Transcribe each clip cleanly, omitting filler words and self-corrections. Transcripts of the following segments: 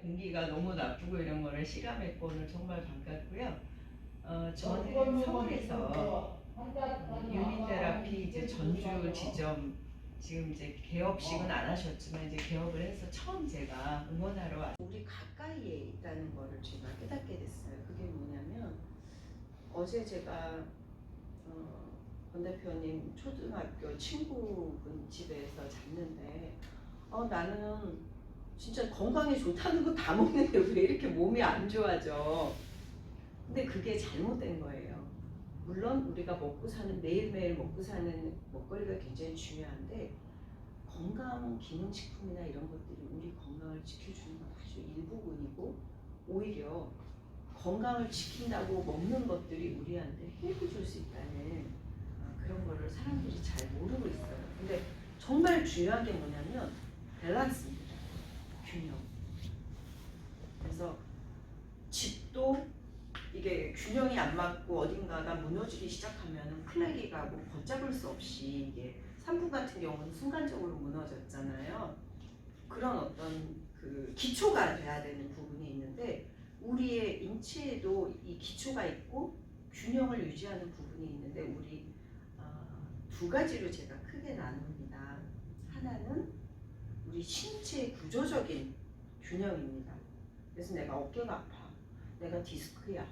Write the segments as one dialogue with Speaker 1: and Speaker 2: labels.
Speaker 1: 공기가 너무 나쁘고 이런 거를 실감했고 오늘 정말 반갑고요. 저는 서울에서 유니테라피 이제 전주 지점 지금 이제 개업식은 안 하셨지만 이제 개업을 해서 처음 제가 응원하러 왔어요. 우리 가까이에 있다는 거를 제가 깨닫게 됐어요. 그게 뭐냐면 어제 제가 권 대표님 초등학교 친구분 집에서 잤는데 나는 진짜 건강에 좋다는 거 다 먹는데 왜 이렇게 몸이 안 좋아져? 근데 그게 잘못된 거예요. 물론 우리가 먹고 사는 매일매일 먹고 사는 먹거리가 굉장히 중요한데 건강 기능식품이나 이런 것들이 우리 건강을 지켜주는 건 아주 일부분이고 오히려 건강을 지킨다고 먹는 것들이 우리한테 해를 줄 수 있다는 그런 거를 사람들이 잘 모르고 있어요. 근데 정말 중요한 게 뭐냐면 밸런스입니다. 균형. 그래서 집도 이게 균형이 안 맞고 어딘가가 무너지기 시작하면 플래기가 뭐 걷잡을 수 없이 이게 산불 같은 경우는 순간적으로 무너졌잖아요. 그런 어떤 그 기초가 돼야 되는 부분이 있는데 우리의 인체에도 이 기초가 있고 균형을 유지하는 부분이 있는데 우리 두 가지로 제가 크게 나눕니다. 하나는 우리 신체 구조적인 균형입니다. 그래서 내가 어깨가 아파, 내가 디스크야,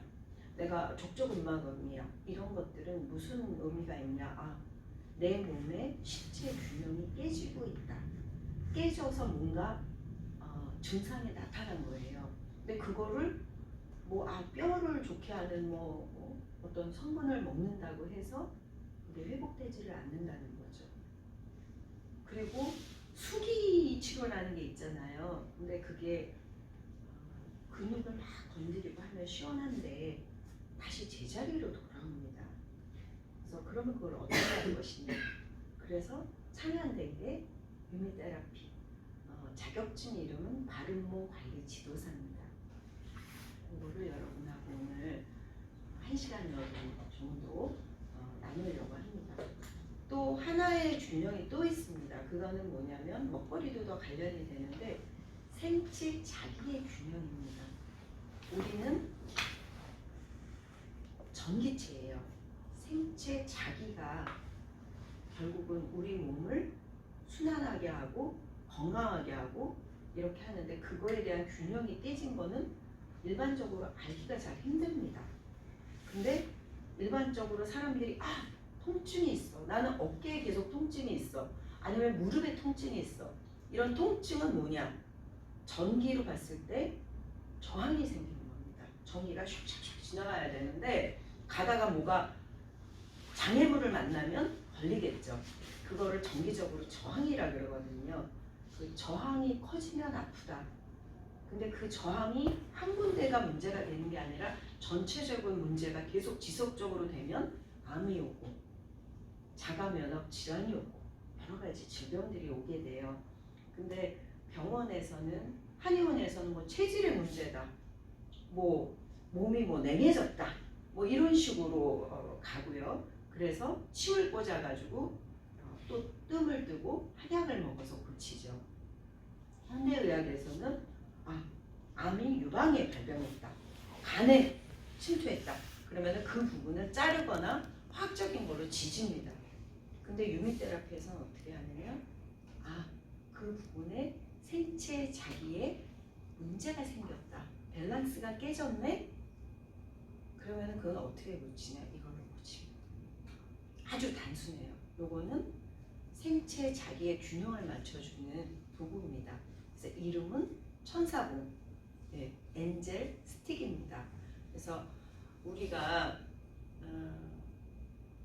Speaker 1: 내가 족저근막염이야, 이런 것들은 무슨 의미가 있냐? 내 몸의 신체 균형이 깨지고 있다. 깨져서 뭔가 증상이 나타난 거예요. 근데 그거를 뼈를 좋게 하는 어떤 성분을 먹는다고 해서 그게 회복되지를 않는다는 거죠. 그리고 수기 치료라는 게 있잖아요. 근데 그게 근육을 막 건드리고 하면 시원한데 다시 제자리로 돌아옵니다. 그래서 그러면 그걸 어떻게 하는 것이냐. 그래서 창안대의 유미테라피 자격증 이름은 바른몸 관리 지도사입니다. 그거를 여러분하고 오늘 1시간 정도 나누려고 합니다. 또 하나의 균형이 또 있습니다. 그거는 뭐냐면 먹거리도 더 관련이 되는데 생체 자기의 균형입니다. 우리는 전기체예요. 생체 자기가 결국은 우리 몸을 순환하게 하고 건강하게 하고 이렇게 하는데 그거에 대한 균형이 깨진 거는 일반적으로 알기가 잘 힘듭니다. 근데 일반적으로 사람들이 통증이 있어. 나는 어깨에 계속 통증이 있어. 아니면 무릎에 통증이 있어. 이런 통증은 뭐냐? 전기로 봤을 때 저항이 생기는 겁니다. 전기가 슉슉슉 지나가야 되는데 가다가 뭐가 장애물을 만나면 걸리겠죠. 그거를 전기적으로 저항이라 그러거든요. 그 저항이 커지면 아프다. 근데 그 저항이 한 군데가 문제가 되는 게 아니라 전체적인 문제가 계속 지속적으로 되면 암이 오고 자가면역 질환이 오고 여러 가지 질병들이 오게 돼요. 근데 병원에서는 한의원에서는 체질의 문제다. 몸이 냉해졌다. 이런 식으로 가고요. 그래서 침을 꽂아가지고 또 뜸을 뜨고 한약을 먹어서 고치죠. 현대의학에서는 암이 유방에 발병했다. 간에 침투했다. 그러면 그 부분을 자르거나 화학적인 걸로 지집니다. 근데 유미테라피에서는 어떻게 하냐면 그 부분에 생체 자기에 문제가 생겼다. 밸런스가 깨졌네? 그러면 그건 어떻게 고치냐? 이걸로 고칩니다. 아주 단순해요. 요거는 생체 자기의 균형을 맞춰주는 도구입니다. 그래서 이름은 천사봉, 엔젤 스틱입니다. 그래서 우리가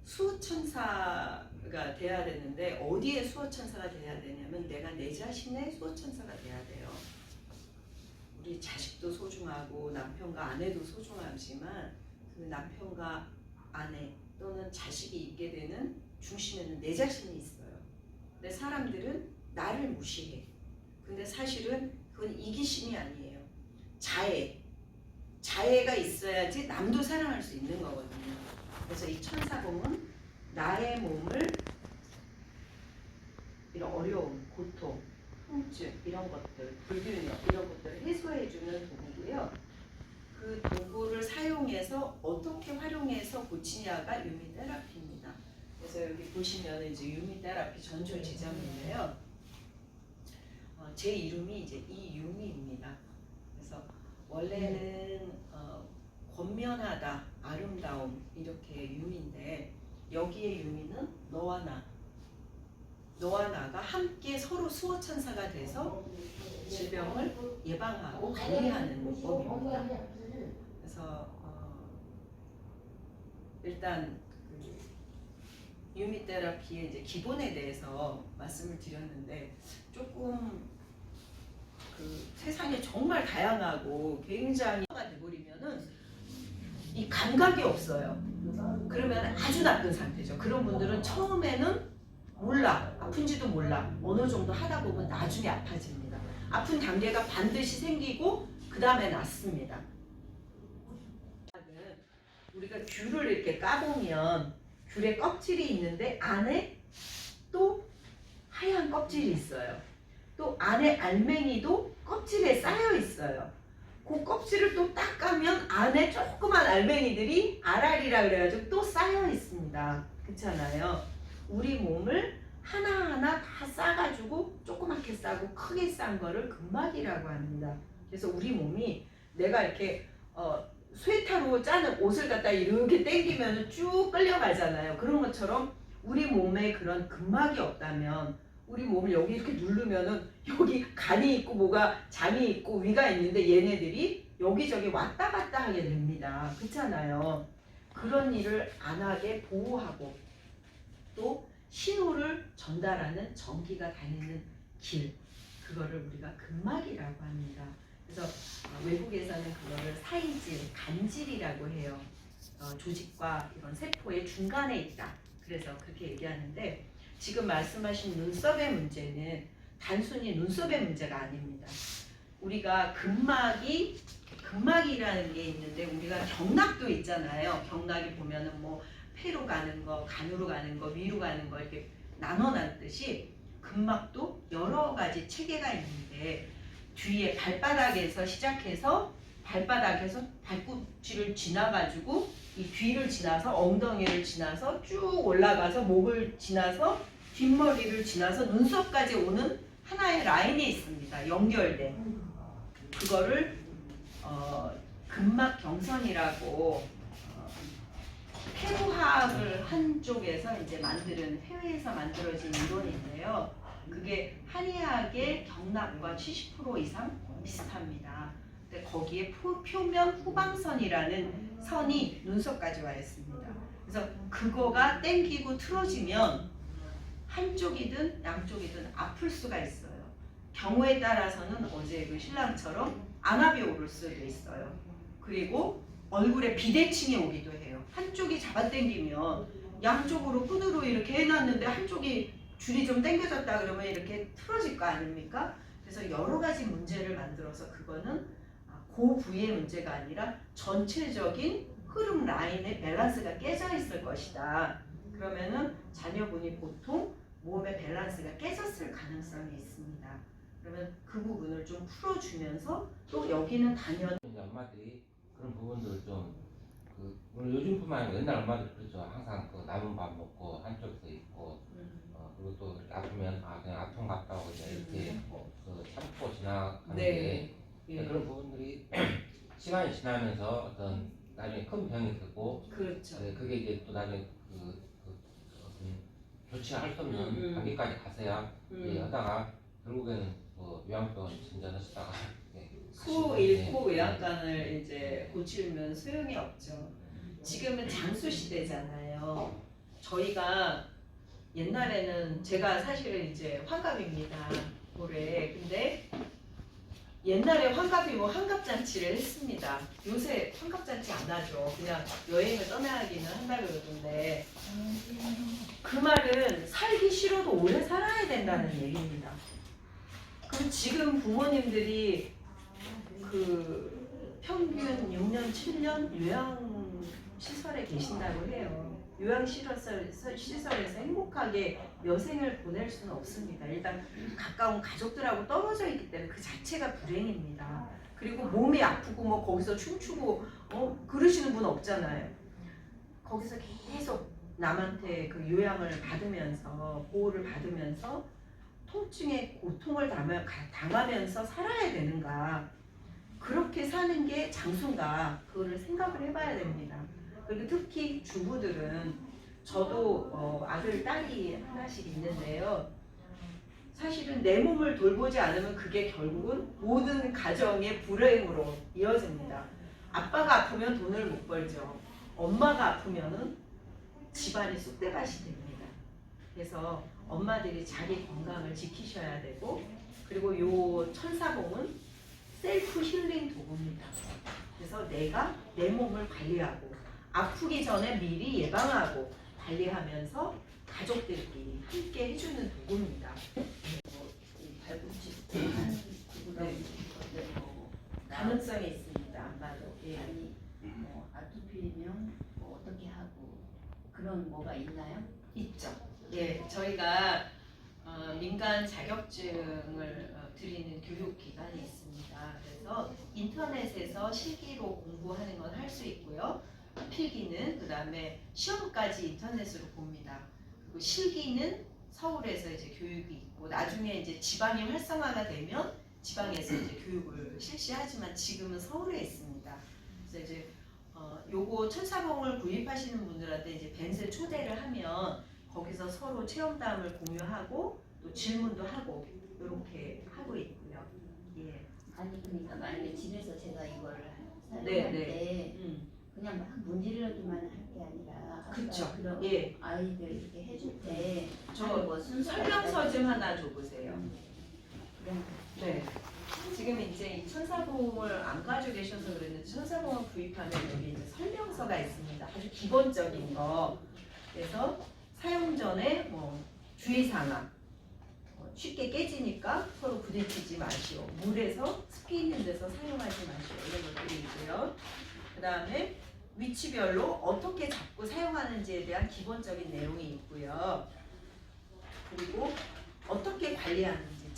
Speaker 1: 수호천사가 돼야 되는데 어디에 수호천사가 돼야 되냐면 내가 내 자신의 수호천사가 돼야 돼요. 우리 자식도 소중하고 남편과 아내도 소중하지만 그 남편과 아내 또는 자식이 있게 되는 중심에는 내 자신이 있어요. 근데 사람들은 나를 무시해. 근데 사실은 그건 이기심이 아니에요. 자애가 있어야지 남도 사랑할 수 있는 거거든요. 그래서 이 천사봉은 나의 몸을 이런 어려움, 고통, 통증 이런 것들, 불균형 이런 것들을 해소해주는 있는 도구고요. 그 도구를 사용해서 어떻게 활용해서 고치냐가 유미 테라피입니다. 그래서 여기 보시면 이제 유미 테라피 전조 지점인데요. 제 이름이 이제 이유미입니다. 그래서 원래는 권면하다, 아름다움 이렇게 유미인데 여기에 유미는 너와 나가 함께 서로 수호천사가 돼서 질병을 예방하고 관리하는 법입니다. 그래서 일단 유미 테라피의 이제 기본에 대해서 말씀을 드렸는데 조금 세상에 정말 다양하고 굉장히 돼버리면은 이 감각이 없어요. 그러면 아주 나쁜 상태죠. 그런 분들은 처음에는 몰라, 아픈지도 몰라. 어느 정도 하다 보면 나중에 아파집니다. 아픈 단계가 반드시 생기고 그 다음에 낫습니다. 우리가 귤을 이렇게 까보면 귤에 껍질이 있는데 안에 또 하얀 껍질이 있어요. 또 안에 알맹이도 껍질에 쌓여 있어요. 그 껍질을 또 딱 까면 안에 조그만 알맹이들이 알알이라 그래가지고 또 쌓여 있습니다. 그렇잖아요. 우리 몸을 하나하나 다 싸가지고 조그맣게 싸고 크게 싼 거를 근막이라고 합니다. 그래서 우리 몸이 내가 이렇게 스웨터로 짜는 옷을 갖다 이렇게 당기면 쭉 끌려가잖아요. 그런 것처럼 우리 몸에 그런 근막이 없다면 우리 몸을 여기 이렇게 누르면은 여기 간이 있고 뭐가 장이 있고 위가 있는데 얘네들이 여기저기 왔다 갔다 하게 됩니다. 그렇잖아요. 그런 일을 안 하게 보호하고 또 신호를 전달하는 전기가 다니는 길, 그거를 우리가 근막이라고 합니다. 그래서 외국에서는 그거를 사이질, 간질이라고 해요. 조직과 이런 세포의 중간에 있다. 그래서 그렇게 얘기하는데 지금 말씀하신 눈썹의 문제는 단순히 눈썹의 문제가 아닙니다. 우리가 근막이라는 게 있는데 우리가 경락도 있잖아요. 경락이 보면은 뭐 폐로 가는 거, 간으로 가는 거, 위로 가는 거 이렇게 나눠놨듯이 근막도 여러 가지 체계가 있는데 뒤에 발바닥에서 시작해서 발꿈치를 지나가지고 이 뒤를 지나서 엉덩이를 지나서 쭉 올라가서 목을 지나서 뒷머리를 지나서 눈썹까지 오는 하나의 라인이 있습니다. 연결된 그거를 근막 경선이라고 폐부학을 한 쪽에서 이제 만드는 해외에서 만들어진 이론인데요. 그게 한의학의 경락과 70% 이상 비슷합니다. 근데 거기에 표면 후방선이라는 선이 눈썹까지 와 있습니다. 그래서 그거가 땡기고 틀어지면 한쪽이든 양쪽이든 아플 수가 있어요. 경우에 따라서는 어제 그 신랑처럼 안압이 오를 수도 있어요. 그리고 얼굴에 비대칭이 오기도 해요. 한쪽이 잡아당기면 양쪽으로 끈으로 이렇게 해놨는데 한쪽이 줄이 좀 당겨졌다 그러면 이렇게 틀어질 거 아닙니까? 그래서 여러 가지 문제를 만들어서 그거는 그 부위의 문제가 아니라 전체적인 흐름 라인의 밸런스가 깨져 있을 것이다. 그러면은 자녀분이 보통 몸의 밸런스가 깨졌을 가능성이 있습니다. 그러면 그 부분을 좀 풀어주면서 또 여기는 단연
Speaker 2: 엄마들이 그런 부분들을 좀 물론 요즘뿐만 아니라 옛날 엄마들 그렇죠. 항상 그 남은 밥 먹고 한쪽에서 있고 그리고 또 이렇게 아프면 그냥 아픈 것 같다고 이렇게 참고 지나가는 게 그런 부분들이 시간이 지나면서 어떤 나중에 큰 병이 되고
Speaker 1: 그렇죠.
Speaker 2: 그게 이제 또 나중에 조치할 수 없는 단계까지 가서야 하다가 결국에는 요양병원 진단하시다가
Speaker 1: 코 잃고 외양간을 이제 고치면 소용이 없죠. 지금은 장수 시대잖아요. 저희가 옛날에는 제가 사실은 이제 환갑입니다. 올해. 근데 옛날에 환갑이 뭐 환갑잔치를 했습니다. 요새 환갑잔치 안 하죠. 그냥 여행을 떠나기는 한다 그러던데 그 말은 살기 싫어도 오래 살아야 된다는 얘기입니다. 그럼 지금 부모님들이 그 평균 6년, 7년 요양시설에 계신다고 해요. 요양시설에서 행복하게 여생을 보낼 수는 없습니다. 일단 가까운 가족들하고 떨어져 있기 때문에 그 자체가 불행입니다. 그리고 몸이 아프고 뭐 거기서 춤추고 그러시는 분 없잖아요. 거기서 계속 남한테 그 요양을 받으면서 보호를 받으면서 통증의 고통을 당하면서 살아야 되는가? 그렇게 사는 게 장수인가? 그거를 생각을 해봐야 됩니다. 그리고 특히 주부들은 저도 아들, 딸이 하나씩 있는데요. 사실은 내 몸을 돌보지 않으면 그게 결국은 모든 가정의 불행으로 이어집니다. 아빠가 아프면 돈을 못 벌죠. 엄마가 아프면은 집안이 쑥대밭이 됩니다. 그래서 엄마들이 자기 건강을 지키셔야 되고, 그리고 요 천사봉은 셀프 힐링 도구입니다. 그래서 내가 내 몸을 관리하고 아프기 전에 미리 예방하고 관리하면서 가족들끼리 함께 해주는 도구입니다.
Speaker 3: 발꿈치한 구부러진
Speaker 1: 네.
Speaker 3: 것들 뭐
Speaker 1: 가능성이 있습니다. 아마도. 예.
Speaker 3: 아니 뭐 아토피면 뭐 어떻게 하고 그런 뭐가 있나요?
Speaker 1: 있죠. 예, 저희가 민간 자격증을 드리는 교육 기관이 있습니다. 그래서 인터넷에서 실기로 공부하는 건 할 수 있고요. 필기는 그다음에 시험까지 인터넷으로 봅니다. 그리고 실기는 서울에서 이제 교육이 있고 나중에 이제 지방이 활성화가 되면 지방에서 이제 교육을 실시하지만 지금은 서울에 있습니다. 그래서 이제 요거 천사봉을 구입하시는 분들한테 이제 벤을 초대를 하면 거기서 서로 체험담을 공유하고 또 질문도 하고 이렇게 하고 있고요. 예.
Speaker 3: 아니 그러니까 만약에 집에서 제가 이거를 사용할
Speaker 1: 네,
Speaker 3: 때 그냥 막 문지르기만 할 게 아니라 아까
Speaker 1: 그쵸.
Speaker 3: 그런
Speaker 1: 예.
Speaker 3: 아이들 이렇게 해줄 때
Speaker 1: 저
Speaker 3: 뭐
Speaker 1: 설명서 좀 하나 줘보세요.
Speaker 3: 그런
Speaker 1: 네. 지금 이제 이 천사봉을 안 가지고 계셔서 그랬는데 천사봉을 구입하면 여기 이제 설명서가 있습니다. 아주 기본적인 거. 그래서 사용 전에 뭐 주의사항. 쉽게 깨지니까 서로 부딪히지 마시오. 물에서 습기 있는 데서 사용하지 마시오. 이런 것들이 있고요. 그 다음에 위치별로 어떻게 잡고 사용하는지에 대한 기본적인 내용이 있고요. 그리고 어떻게 관리하는지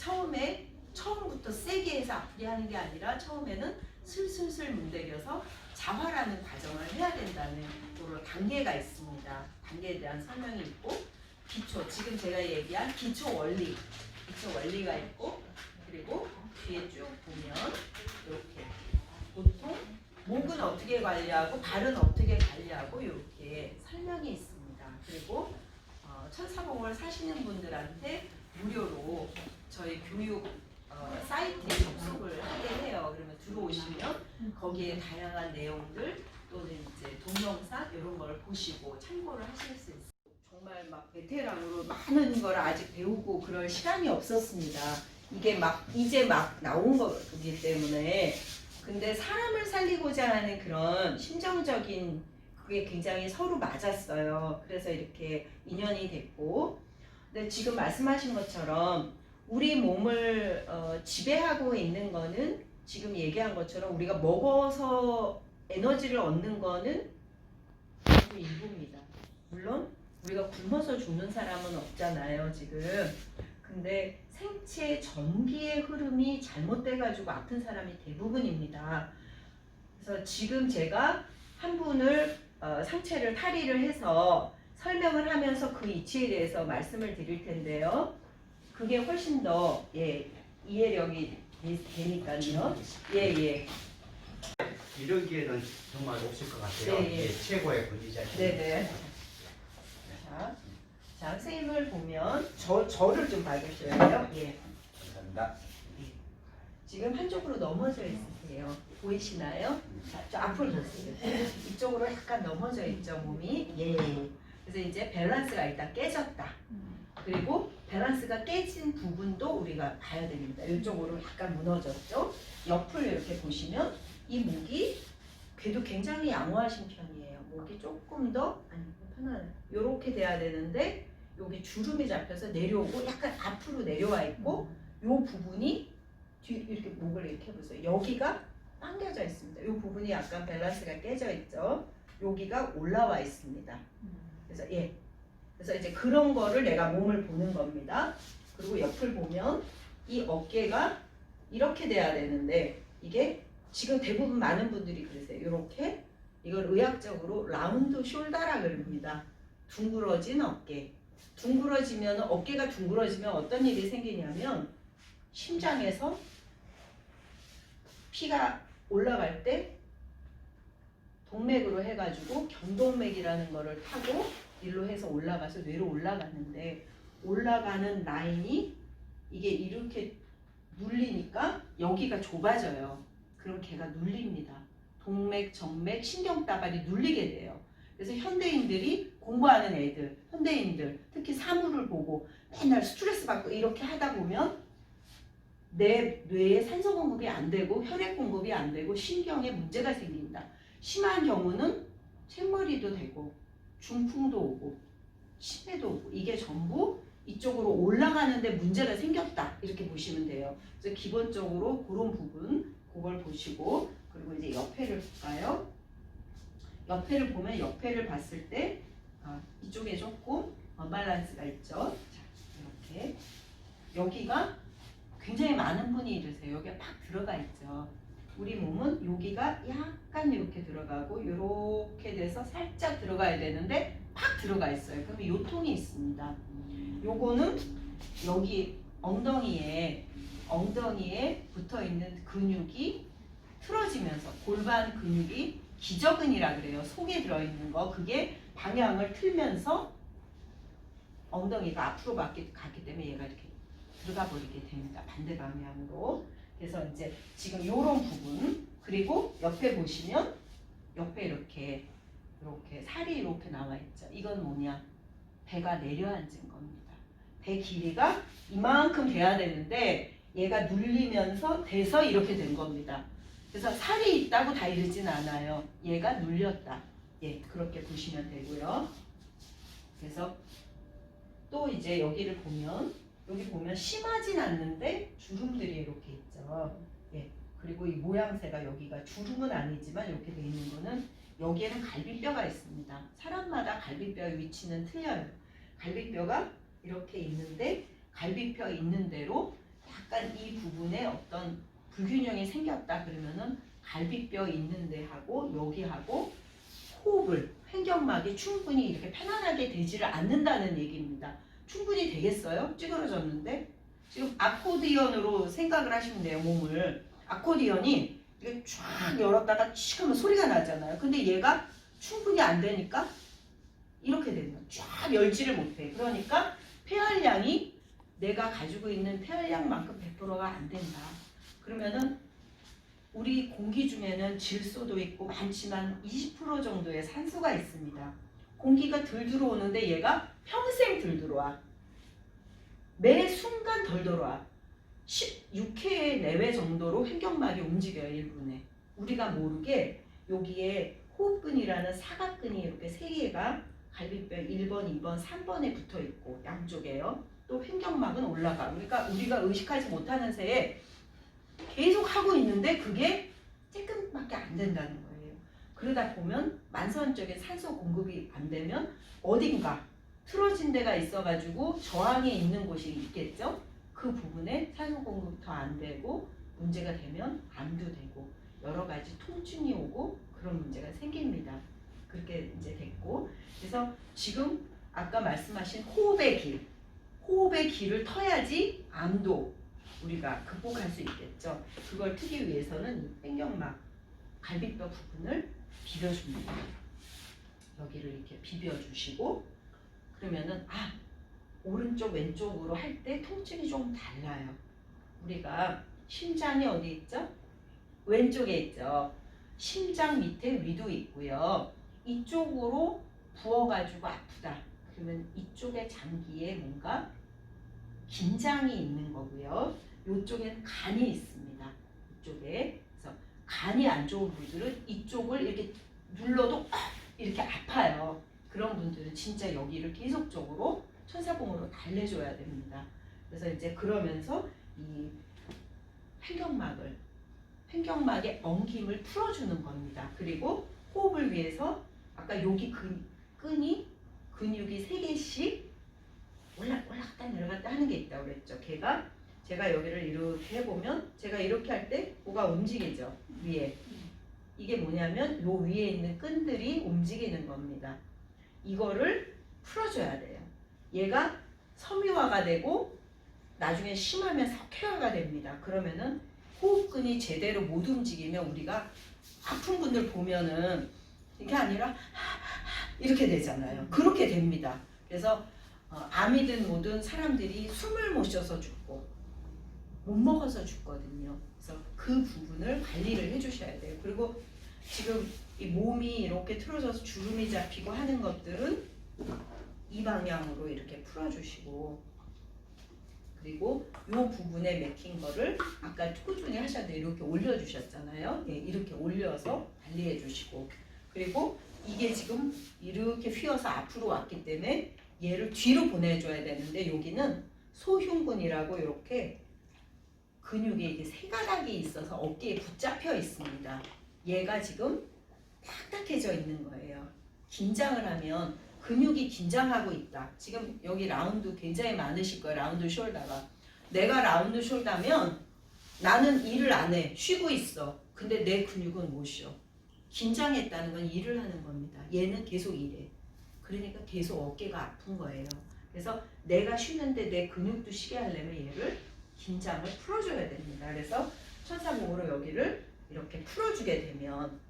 Speaker 1: 처음부터 세게 해서 아프게 하는 게 아니라 처음에는 슬슬슬 문대겨서 자활하는 과정을 해야 된다는 그런 단계가 있습니다. 단계에 대한 설명이 있고 기초, 지금 제가 얘기한 기초 원리가 있고 그리고 뒤에 쭉 보면 이렇게 보통 목은 어떻게 관리하고 발은 어떻게 관리하고 이렇게 설명이 있습니다. 그리고 천사봉을 사시는 분들한테 무료로 저희 교육 사이트에 접속을 하게 해요. 그러면 들어오시면 거기에 다양한 내용들 또는 이제 동영상 이런 걸 보시고 참고를 하실 수 있어요. 정말 막 베테랑으로 많은 걸 아직 배우고 그럴 시간이 없었습니다. 이게 이제 막 나온 거기 때문에. 근데 사람을 살리고자 하는 그런 심정적인 그게 굉장히 서로 맞았어요. 그래서 이렇게 인연이 됐고, 근데 지금 말씀하신 것처럼 우리 몸을 지배하고 있는 거는 지금 얘기한 것처럼 우리가 먹어서 에너지를 얻는 거는 아주 일부입니다. 물론 우리가 굶어서 죽는 사람은 없잖아요, 지금. 근데 생체 전기의 흐름이 잘못돼가지고 아픈 사람이 대부분입니다. 그래서 지금 제가 한 분을 상체를 탈의를 해서 설명을 하면서 그 이치에 대해서 말씀을 드릴 텐데요. 그게 훨씬 더 이해력이 되니까요. 예.
Speaker 4: 이런 기회는 정말 없을 것 같아요.
Speaker 1: 네, 예.
Speaker 4: 이게 최고의 권위자죠.
Speaker 1: 네네. 자, 선생님을 보면 저를 좀 봐주셔요. 예.
Speaker 4: 감사합니다.
Speaker 1: 지금 한쪽으로 넘어져 있으세요. 보이시나요? 자, 저 앞으로 보세요. 이쪽으로 약간 넘어져 있죠, 몸이. 예. 그래서 이제 밸런스가 일단 깨졌다. 그리고 밸런스가 깨진 부분도 우리가 봐야 됩니다. 이쪽으로 약간 무너졌죠. 옆을 이렇게 보시면 이 목이 그래도 굉장히 양호하신 편이에요. 목이 조금 더 편안해. 이렇게 돼야 되는데 여기 주름이 잡혀서 내려오고 약간 앞으로 내려와 있고 이 부분이 이렇게 목을 이렇게 해보세요. 여기가 당겨져 있습니다. 이 부분이 약간 밸런스가 깨져 있죠. 여기가 올라와 있습니다. 그래서 그래서 이제 그런 거를 내가 몸을 보는 겁니다. 그리고 옆을 보면 이 어깨가 이렇게 돼야 되는데 이게 지금 대부분 많은 분들이 그러세요. 이렇게 이걸 의학적으로 라운드 숄더라 그럽니다. 둥그러진 어깨. 둥그러지면 어깨가 둥그러지면 어떤 일이 생기냐면 심장에서 피가 올라갈 때 동맥으로 해가지고 경동맥이라는 거를 타고 일로 해서 올라가서 뇌로 올라가는데 올라가는 라인이 이게 이렇게 눌리니까 여기가 좁아져요. 그럼 걔가 눌립니다. 동맥, 정맥, 신경다발이 눌리게 돼요. 그래서 현대인들이 공부하는 애들, 현대인들 특히 사물을 보고 맨날 스트레스 받고 이렇게 하다 보면 내 뇌에 산소 공급이 안 되고 혈액 공급이 안 되고 신경에 문제가 생긴다. 심한 경우는 생머리도 되고 중풍도 오고 치매도 오고 이게 전부 이쪽으로 올라가는데 문제가 생겼다 이렇게 보시면 돼요. 그래서 기본적으로 그런 부분 그걸 보시고 그리고 이제 옆에를 볼까요? 옆에를 보면 옆에를 봤을 때 이쪽에 조금 언밸런스가 있죠. 자, 이렇게 여기가 굉장히 많은 분이 이러세요. 여기가 팍 들어가 있죠. 우리 몸은 여기가 약간 이렇게 들어가고 이렇게 돼서 살짝 들어가야 되는데 팍 들어가 있어요. 그러면 요통이 있습니다. 요거는 여기 엉덩이에 붙어 있는 근육이 틀어지면서 골반 근육이 기저근이라 그래요. 속에 들어있는 거 그게 방향을 틀면서 엉덩이가 앞으로 가기 때문에 얘가 이렇게 들어가 버리게 됩니다. 반대 방향으로. 그래서 이제 지금 이런 부분 그리고 옆에 보시면 옆에 이렇게 살이 이렇게 나와 있죠. 이건 뭐냐? 배가 내려앉은 겁니다. 배 길이가 이만큼 돼야 되는데 얘가 눌리면서 돼서 이렇게 된 겁니다. 그래서 살이 있다고 다 이러진 않아요. 얘가 눌렸다. 예, 그렇게 보시면 되고요. 그래서 또 이제 여기를 보면 여기 보면 심하진 않는데 주름들이 이렇게 있죠. 예, 그리고 이 모양새가 여기가 주름은 아니지만 이렇게 돼 있는 거는 여기에는 갈비뼈가 있습니다. 사람마다 갈비뼈의 위치는 틀려요. 갈비뼈가 이렇게 있는데 갈비뼈 있는 대로 약간 이 부분에 어떤 불균형이 생겼다 그러면은 갈비뼈 있는 데하고 여기하고 호흡을 횡격막이 충분히 이렇게 편안하게 되지를 않는다는 얘기입니다. 충분히 되겠어요? 찌그러졌는데 지금 아코디언으로 생각을 하시면 돼요. 몸을 아코디언이 이렇게 쫙 열었다가 칙 하면 소리가 나잖아요. 근데 얘가 충분히 안 되니까 이렇게 되는 거예요. 쫙 열지를 못해. 그러니까 폐활량이 내가 가지고 있는 폐활량만큼 100%가 안 된다. 그러면은 우리 공기 중에는 질소도 있고 많지만 20% 정도의 산소가 있습니다. 공기가 덜 들어오는데 얘가 평생 덜 들어와. 매 순간 덜 들어와. 16회 내외 정도로 횡격막이 움직여요. 1분에. 우리가 모르게 여기에 호흡근이라는 사각근이 이렇게 3개가 갈비뼈 1번, 2번, 3번에 붙어 있고 양쪽에요. 또 횡격막은 올라가. 그러니까 우리가 의식하지 못하는 새에 계속 하고 있는데 그게 조금밖에 안 된다는 거예요. 그러다 보면 만선적인 산소 공급이 안 되면 어딘가 틀어진 데가 있어가지고 저항에 있는 곳이 있겠죠. 그 부분에 산소 공급 더 안 되고 문제가 되면 암도 되고 여러 가지 통증이 오고 그런 문제가 생깁니다. 그렇게 이제 됐고 그래서 지금 아까 말씀하신 호흡의 길을 터야지 암도 우리가 극복할 수 있겠죠. 그걸 트기 위해서는 횡격막 갈비뼈 부분을 비벼줍니다. 여기를 이렇게 비벼주시고 그러면은 오른쪽 왼쪽으로 할 때 통증이 좀 달라요. 우리가 심장이 어디 있죠? 왼쪽에 있죠. 심장 밑에 위도 있고요. 이쪽으로 부어가지고 아프다. 그러면 이쪽에 장기에 뭔가 긴장이 있는 거고요. 이쪽에는 간이 있습니다. 이쪽에. 그래서 간이 안 좋은 분들은 이쪽을 이렇게 눌러도 이렇게 아파요. 그런 분들은 진짜 여기를 계속적으로 천사봉으로 달래줘야 됩니다. 그래서 이제 그러면서 이 횡격막의 엉김을 풀어주는 겁니다. 그리고 호흡을 위해서 아까 여기 근육이 3개씩 올라갔다 내려갔다 하는 게 있다고 그랬죠. 걔가 제가 여기를 이렇게 해보면 제가 이렇게 할 때 뭐가 움직이죠 위에. 이게 뭐냐면 요 위에 있는 끈들이 움직이는 겁니다. 이거를 풀어줘야 돼요. 얘가 섬유화가 되고 나중에 심하면 석회화가 됩니다. 그러면은 호흡근이 제대로 못 움직이면 우리가 아픈 분들 보면은 이게 아니라 이렇게 되잖아요. 그렇게 됩니다. 그래서 암이든 뭐든 사람들이 숨을 못 쉬어서 죽고 못 먹어서 죽거든요. 그래서 그 부분을 관리를 해주셔야 돼요. 그리고 지금 이 몸이 이렇게 틀어져서 주름이 잡히고 하는 것들은 이 방향으로 이렇게 풀어주시고, 그리고 이 부분에 맥힌 거를 아까 꾸준히 하셔야 돼요. 이렇게 올려주셨잖아요. 예, 이렇게 올려서 관리해 주시고, 그리고 이게 지금 이렇게 휘어서 앞으로 왔기 때문에 얘를 뒤로 보내줘야 되는데 여기는 소흉근이라고 이렇게 근육에 이게 세 가닥이 있어서 어깨에 붙잡혀 있습니다. 얘가 지금 딱딱해져 있는 거예요. 긴장을 하면 근육이 긴장하고 있다. 지금 여기 라운드 굉장히 많으실 거예요. 라운드 숄더가. 내가 라운드 숄더면 나는 일을 안 해. 쉬고 있어. 근데 내 근육은 못 쉬어. 긴장했다는 건 일을 하는 겁니다. 얘는 계속 일해. 그러니까 계속 어깨가 아픈 거예요. 그래서 내가 쉬는데 내 근육도 쉬게 하려면 얘를 긴장을 풀어줘야 됩니다. 그래서 천사봉으로 여기를 이렇게 풀어주게 되면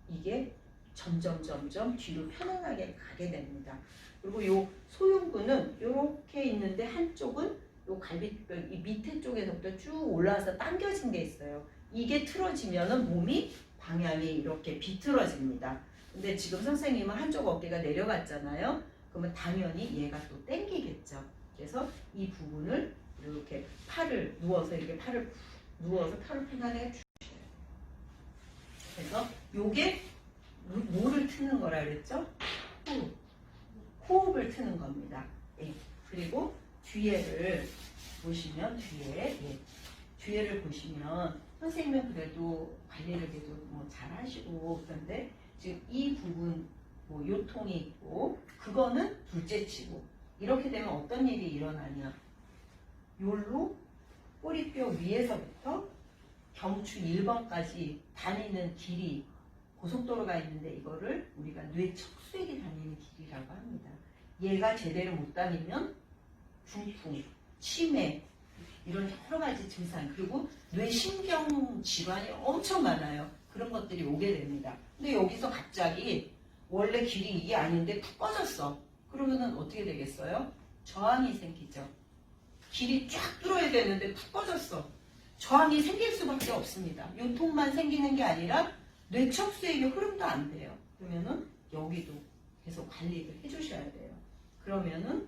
Speaker 1: 이게 점점 뒤로 편안하게 가게 됩니다. 그리고 요 소흉근은 이렇게 있는데 한쪽은 요 갈비뼈 이 밑에 쪽에서부터 쭉 올라와서 당겨진 게 있어요. 이게 틀어지면은 몸이 방향이 이렇게 비틀어집니다. 근데 지금 선생님은 한쪽 어깨가 내려갔잖아요. 그러면 당연히 얘가 또 당기겠죠. 그래서 이 부분을 이렇게 팔을 누워서 이렇게 팔을 누워서 팔을 편안하게 해주셔요. 그래서 요게 뭐를 트는 거라 그랬죠? 호흡을 트는 겁니다. 예. 그리고 뒤에를 보시면 뒤에를 보시면 선생님은 그래도 관리를 그래도 뭐 잘 하시고 그런데 지금 이 부분 뭐 요통이 있고 그거는 둘째치고 이렇게 되면 어떤 일이 일어나냐? 요로 꼬리뼈 위에서부터 경추 1번까지 다니는 길이 고속도로가 있는데 이거를 우리가 뇌척수액이 다니는 길이라고 합니다. 얘가 제대로 못 다니면 중풍, 치매 이런 여러 가지 증상 그리고 뇌신경 질환이 엄청 많아요. 그런 것들이 오게 됩니다. 근데 여기서 갑자기 원래 길이 이게 아닌데 푹 꺼졌어. 그러면은 어떻게 되겠어요? 저항이 생기죠. 길이 쫙 뚫어야 되는데 푹 꺼졌어. 저항이 생길 수밖에 없습니다. 요통만 생기는 게 아니라 뇌척수액의 흐름도 안 돼요. 그러면은 여기도 계속 관리를 해주셔야 돼요. 그러면은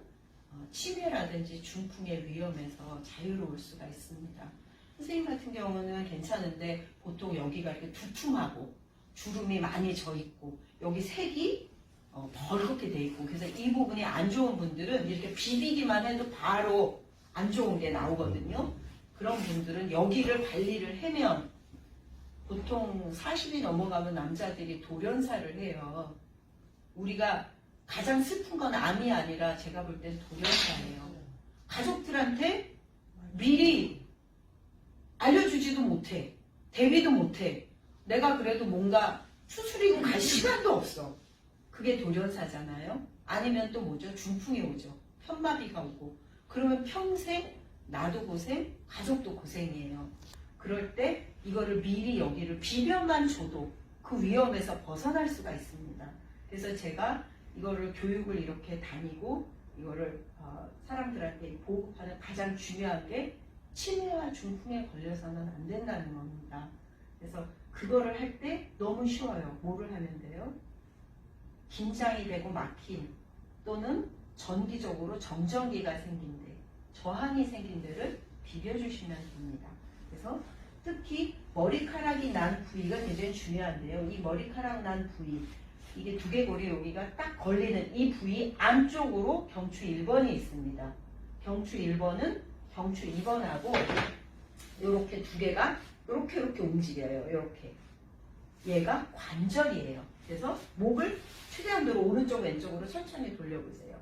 Speaker 1: 치매라든지 중풍의 위험에서 자유로울 수가 있습니다. 선생님 같은 경우는 괜찮은데 보통 여기가 이렇게 두툼하고 주름이 많이 져 있고 여기 색이 벌겋게 돼 있고 그래서 이 부분이 안 좋은 분들은 이렇게 비비기만 해도 바로 안 좋은 게 나오거든요. 그런 분들은 여기를 관리를 하면 보통 40이 넘어가면 남자들이 돌연사를 해요. 우리가 가장 슬픈 건 암이 아니라 제가 볼 땐 돌연사예요. 가족들한테 미리 알려주지도 못해. 대비도 못해. 내가 그래도 뭔가 수술이고 갈 시간도 없어. 그게 돌연사잖아요. 아니면 또 뭐죠? 중풍이 오죠. 편마비가 오고. 그러면 평생 나도 고생, 가족도 고생이에요. 그럴 때 이거를 미리 여기를 비벼만 줘도 그 위험에서 벗어날 수가 있습니다. 그래서 제가 이거를 교육을 이렇게 다니고 이거를 사람들한테 보급하는 가장 중요한 게 치매와 중풍에 걸려서는 안 된다는 겁니다. 그래서 그거를 할 때 너무 쉬워요. 뭐를 하면 돼요? 긴장이 되고 막힌 또는 전기적으로 정전기가 생긴 데, 저항이 생긴 데를 비벼주시면 됩니다. 그래서 특히 머리카락이 난 부위가 굉장히 중요한데요. 이 머리카락 난 부위, 이게 두개골이 여기가 딱 걸리는 이 부위 안쪽으로 경추 1번이 있습니다. 경추 1번은 경추 2번하고 이렇게 두 개가 이렇게 움직여요. 이렇게. 얘가 관절이에요. 그래서 목을 최대한으로 오른쪽 왼쪽으로 천천히 돌려보세요.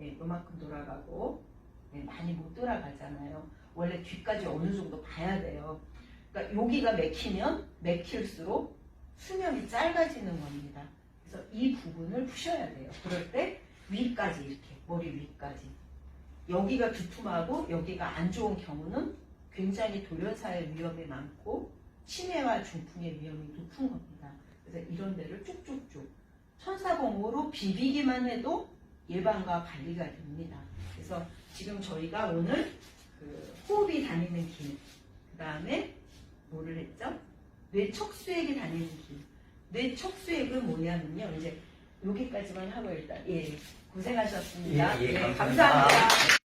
Speaker 1: 예, 요만큼 돌아가고 예, 많이 못 돌아가잖아요. 원래 뒤까지 어느 정도 봐야 돼요. 그러니까 여기가 맥히면 맥힐수록 수명이 짧아지는 겁니다. 그래서 이 부분을 푸셔야 돼요. 그럴 때 위까지 이렇게 머리 위까지 여기가 두툼하고 여기가 안 좋은 경우는 굉장히 돌연사의 위험이 많고 치매와 중풍의 위험이 높은 겁니다. 그래서 이런 데를 쭉쭉쭉 천사봉으로 비비기만 해도 예방과 관리가 됩니다. 그래서 지금 저희가 오늘 그 호흡이 다니는 길, 그 다음에 뭐를 했죠? 뇌척수액이 다니는 길. 뇌척수액은 뭐냐면요. 이제 여기까지만 하고 일단 고생하셨습니다.
Speaker 4: 예, 감사합니다.
Speaker 1: 감사합니다.